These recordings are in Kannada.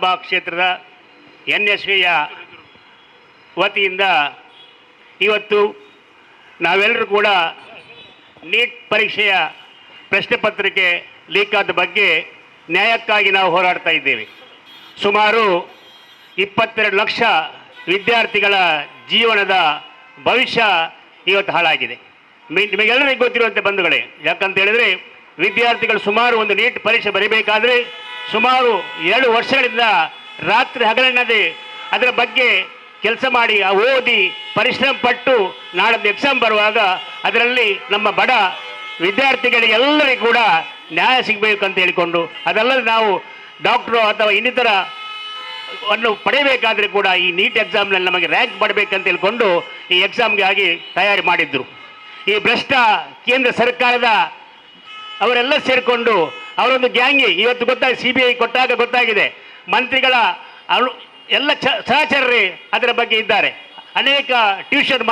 ಲೋಕಸಭಾ ಕ್ಷೇತ್ರದ NSVಯ ವತಿಯಿಂದ ಇವತ್ತು ನಾವೆಲ್ಲರೂ ಕೂಡ ನೀಟ್ ಪರೀಕ್ಷೆಯ ಪ್ರಶ್ನೆ ಪತ್ರಿಕೆ ಲೀಕ್ ಆದ ಬಗ್ಗೆ ನ್ಯಾಯಕ್ಕಾಗಿ ನಾವು ಹೋರಾಡ್ತಾ ಇದ್ದೇವೆ. ಸುಮಾರು 22 ಲಕ್ಷ ವಿದ್ಯಾರ್ಥಿಗಳ ಜೀವನದ ಭವಿಷ್ಯ ಇವತ್ತು ಹಾಳಾಗಿದೆ. ನಿಮಗೆಲ್ಲರಿಗೂ ಗೊತ್ತಿರುವಂತೆ ಬಂಧುಗಳೇ, ಯಾಕಂತ ಹೇಳಿದರೆ ವಿದ್ಯಾರ್ಥಿಗಳು ಸುಮಾರು ಒಂದು ನೀಟ್ ಪರೀಕ್ಷೆ ಬರೀಬೇಕಾದ್ರೆ ಸುಮಾರು 2 ವರ್ಷಗಳಿಂದ ರಾತ್ರಿ ಹಗಲೆನ್ನದೆ ಅದರ ಬಗ್ಗೆ ಕೆಲಸ ಮಾಡಿ ಓದಿ ಪರಿಶ್ರಮ ಪಟ್ಟು ನಾಳದ್ದು ಎಕ್ಸಾಮ್ ಬರುವಾಗ ಅದರಲ್ಲಿ ನಮ್ಮ ಬಡ ವಿದ್ಯಾರ್ಥಿಗಳಿಗೆ ಎಲ್ಲರಿಗೂ ಕೂಡ ನ್ಯಾಯ ಸಿಗಬೇಕು ಅಂತ ಹೇಳಿಕೊಂಡು, ಅದಲ್ಲದೆ ನಾವು ಡಾಕ್ಟ್ರು ಅಥವಾ ಇನ್ನಿತರ ಅನ್ನು ಪಡೆಯಬೇಕಾದ್ರೆ ಕೂಡ ಈ ನೀಟ್ ಎಕ್ಸಾಮ್ನಲ್ಲಿ ನಮಗೆ ರ್ಯಾಂಕ್ ಮಾಡಬೇಕಂತ ಹೇಳ್ಕೊಂಡು ಈ ಎಕ್ಸಾಮ್ಗೆ ಆಗಿ ತಯಾರಿ ಮಾಡಿದ್ರು. ಈ ಭ್ರಷ್ಟ ಕೇಂದ್ರ ಸರ್ಕಾರದ ಅವರೆಲ್ಲ ಸೇರಿಕೊಂಡು ಅವರೊಂದು ಗ್ಯಾಂಗಿ ಇವತ್ತು CBI ಕೊಟ್ಟಾಗ ಗೊತ್ತಾಗಿದೆ. ಮಂತ್ರಿಗಳ ಎಲ್ಲ ಸಹಚರರೇ ಅದರ ಬಗ್ಗೆ ಇದ್ದಾರೆ. ಅನೇಕ ಟ್ಯೂಷನ್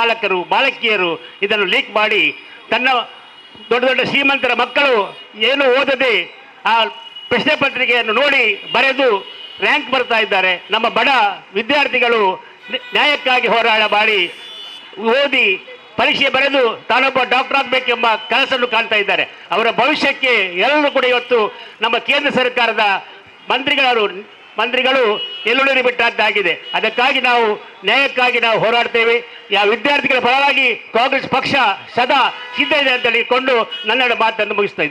ಬಾಲಕಿಯರು ಇದನ್ನು ಲೀಕ್ ಮಾಡಿ ತನ್ನ ದೊಡ್ಡ ದೊಡ್ಡ ಶ್ರೀಮಂತರ ಮಕ್ಕಳು ಏನು ಓದದೆ ಆ ಪ್ರಶ್ನೆ ಪತ್ರಿಕೆಯನ್ನು ನೋಡಿ ಬರೆದು ರ್ಯಾಂಕ್ ಬರ್ತಾ ಇದ್ದಾರೆ. ನಮ್ಮ ಬಡ ವಿದ್ಯಾರ್ಥಿಗಳು ನ್ಯಾಯಕ್ಕಾಗಿ ಹೋರಾಟ ಮಾಡಿ ಓದಿ ಪರೀಕ್ಷೆ ಬರೆದು ತಾನೊಬ್ಬ ಡಾಕ್ಟರ್ ಆಗಬೇಕೆಂಬ ಕನಸನ್ನು ಕಾಣ್ತಾ ಇದ್ದಾರೆ. ಅವರ ಭವಿಷ್ಯಕ್ಕೆ ಎಲ್ಲರೂ ಕೂಡ ಇವತ್ತು ನಮ್ಮ ಕೇಂದ್ರ ಸರ್ಕಾರದ ಮಂತ್ರಿಗಳು ಎಲ್ಲುಳಿರಿ ಬಿಟ್ಟದ್ದಾಗಿದೆ. ಅದಕ್ಕಾಗಿ ನಾವು ನ್ಯಾಯಕ್ಕಾಗಿ ನಾವು ಹೋರಾಡ್ತೇವೆ. ಯಾವ ವಿದ್ಯಾರ್ಥಿಗಳ ಪರವಾಗಿ ಕಾಂಗ್ರೆಸ್ ಪಕ್ಷ ಸದಾ ಸಿದ್ಧ ಇದೆ ಅಂತ ಹೇಳಿಕೊಂಡು ನನ್ನ ಮಾತನ್ನು ಮುಗಿಸ್ತಾ ಇದ್ದೇನೆ.